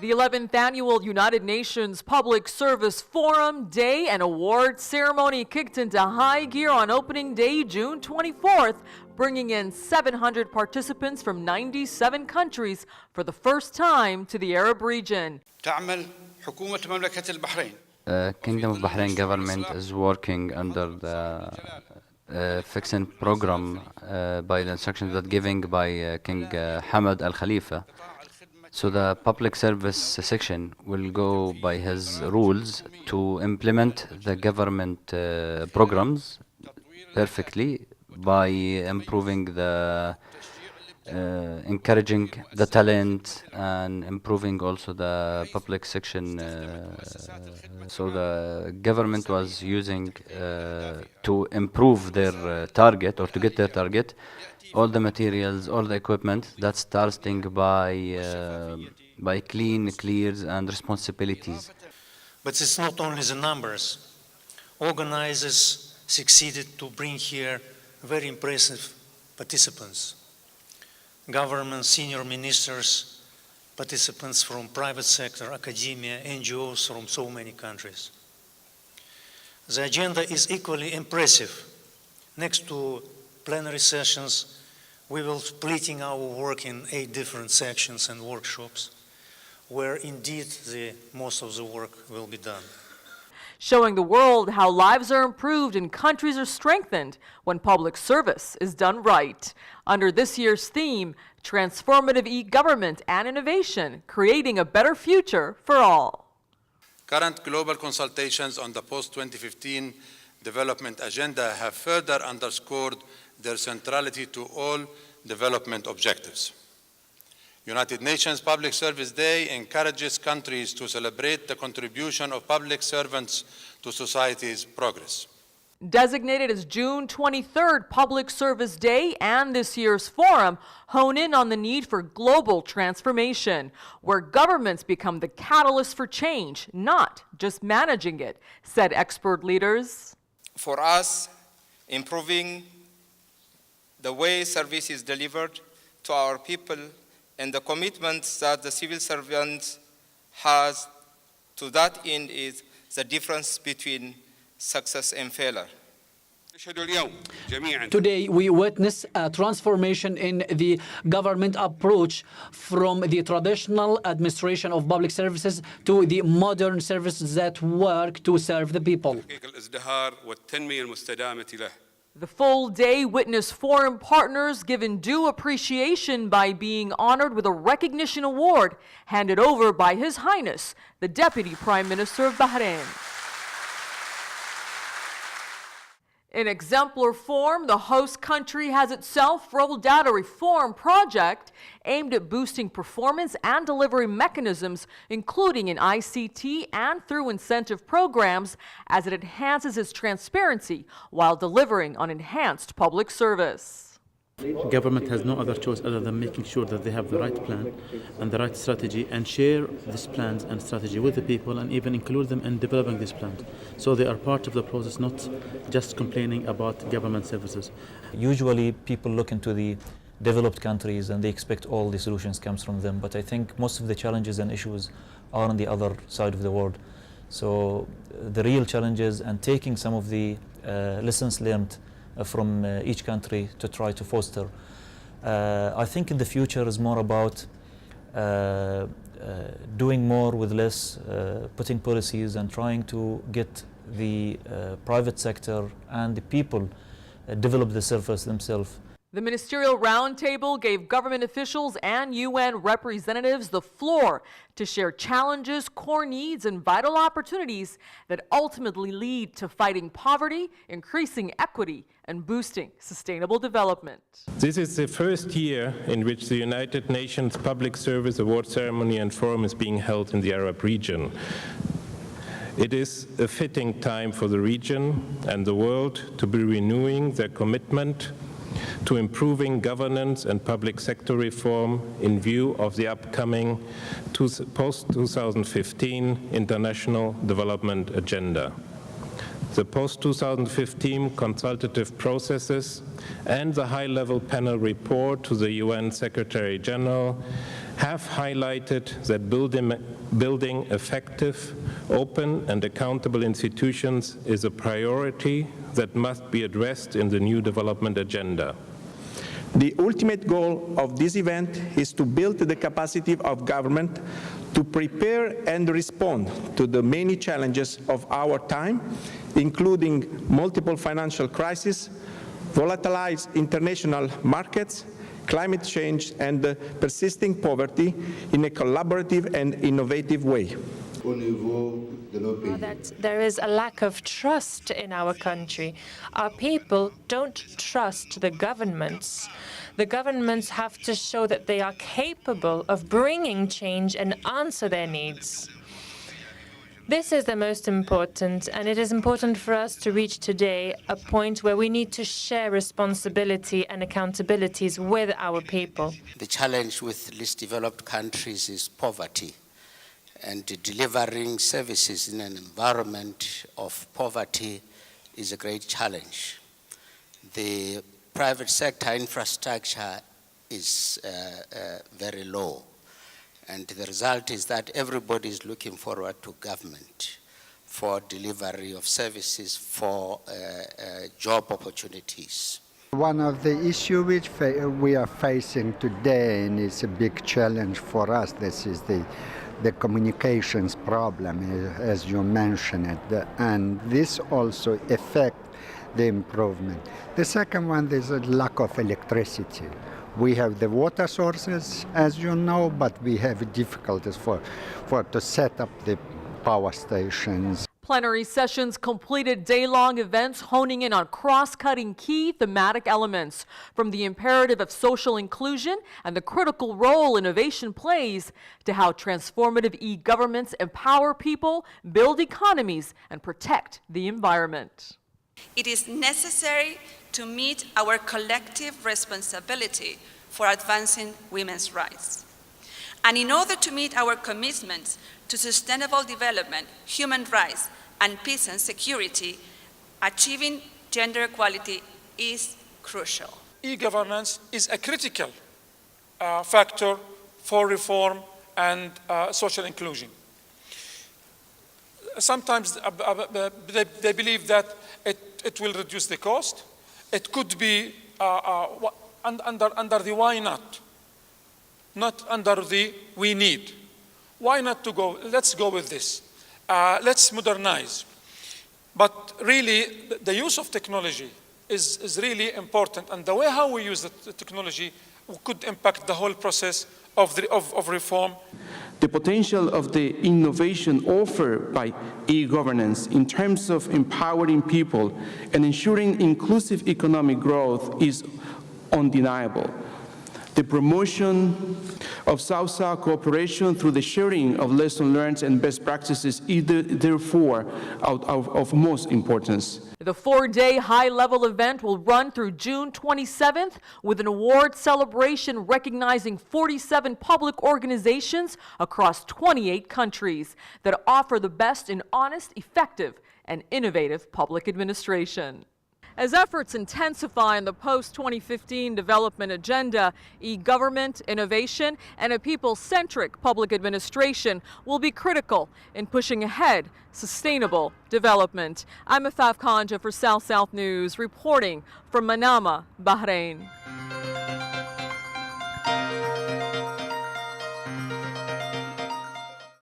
The 11th Annual United Nations Public Service Forum Day and Award Ceremony kicked into high gear on opening day, June 24th, bringing in 700 participants from 97 countries for the first time to the Arab region. Kingdom of Bahrain government is working under the fixing program by the instructions that given by King Hamad Al Khalifa. So the public service section will go by his rules to implement the government programs perfectly by improving the encouraging the talent and improving also the public section. So the government was using to improve their target or to get their target, all the materials, all the equipment that starting by clean, clears and responsibilities. But it's not only the numbers. Organizers succeeded to bring here very impressive participants. Government, senior ministers, participants from private sector, academia, NGOs from so many countries. The agenda is equally impressive. Next to plenary sessions, we will splitting our work in 8 different sections and workshops, where indeed most of the work will be done. Showing the world how lives are improved and countries are strengthened when public service is done right. Under this year's theme, Transformative E-Government and Innovation, creating a better future for all. Current global consultations on the post-2015 development agenda have further underscored their centrality to all development objectives. United Nations Public Service Day encourages countries to celebrate the contribution of public servants to society's progress. Designated as June 23rd Public Service Day and this year's forum hone in on the need for global transformation, where governments become the catalyst for change, not just managing it, said expert leaders. For us, improving the way service is delivered to our people and the commitments that the civil servant has to that end is the difference between success and failure. Today, we witness a transformation in the government approach from the traditional administration of public services to the modern services that work to serve the people. The full day witnessed foreign partners given due appreciation by being honored with a recognition award handed over by His Highness, the Deputy Prime Minister of Bahrain. In exemplar form, the host country has itself rolled out a reform project aimed at boosting performance and delivery mechanisms, including in ICT and through incentive programs, as it enhances its transparency while delivering on enhanced public service. The government has no other choice other than making sure that they have the right plan and the right strategy and share these plans and strategy with the people and even include them in developing these plans. So they are part of the process, not just complaining about government services. Usually people look into the developed countries and they expect all the solutions comes from them, but I think most of the challenges and issues are on the other side of the world. So the real challenges and taking some of the lessons learned from each country to try to foster. I think in the future is more about doing more with less, putting policies and trying to get the private sector and the people develop the service themselves. The Ministerial Roundtable gave government officials and UN representatives the floor to share challenges, core needs, and vital opportunities that ultimately lead to fighting poverty, increasing equity, and boosting sustainable development. This is the first year in which the United Nations Public Service Award Ceremony and Forum is being held in the Arab region. It is a fitting time for the region and the world to be renewing their commitment to improving governance and public sector reform in view of the upcoming post-2015 International Development Agenda. The post-2015 consultative processes and the high-level panel report to the UN Secretary General have highlighted that building effective, open, and accountable institutions is a priority that must be addressed in the new development agenda. The ultimate goal of this event is to build the capacity of government to prepare and respond to the many challenges of our time, including multiple financial crises, volatilized international markets, climate change, and persisting poverty in a collaborative and innovative way. That there is a lack of trust in our country. Our people don't trust the governments. The governments have to show that they are capable of bringing change and answer their needs. This is the most important, and it is important for us to reach today a point where we need to share responsibility and accountabilities with our people. The challenge with least developed countries is poverty, and delivering services in an environment of poverty is a great challenge. The private sector infrastructure is very low. And the result is that everybody is looking forward to government for delivery of services, for job opportunities. One of the issues which we are facing today, and it's a big challenge for us, this is the communications problem, as you mentioned, and this also affects the improvement. The second one is a lack of electricity. We have the water sources, as you know, but we have difficulties to set up the power stations. Plenary sessions completed day-long events honing in on cross-cutting key thematic elements, from the imperative of social inclusion and the critical role innovation plays to how transformative e-governments empower people, build economies, and protect the environment. It is necessary to meet our collective responsibility for advancing women's rights. And in order to meet our commitments to sustainable development, human rights, and peace and security, achieving gender equality is crucial. E-governance is a critical factor for reform and social inclusion. Sometimes they believe that it will reduce the cost. It could be under the why not under the we need. Why not to go? Let's go with this. Let's modernize. But really, the use of technology is really important, and the way how we use the technology could impact the whole process of reform. The potential of the innovation offered by e-governance in terms of empowering people and ensuring inclusive economic growth is undeniable. The promotion of South-South cooperation through the sharing of lessons learned and best practices is therefore of most importance. The 4-day high-level event will run through June 27th with an award celebration recognizing 47 public organizations across 28 countries that offer the best in honest, effective, and innovative public administration. As efforts intensify in the post-2015 development agenda, e-government, innovation, and a people-centric public administration will be critical in pushing ahead sustainable development. I'm Afaf Kanja for South South News, reporting from Manama, Bahrain.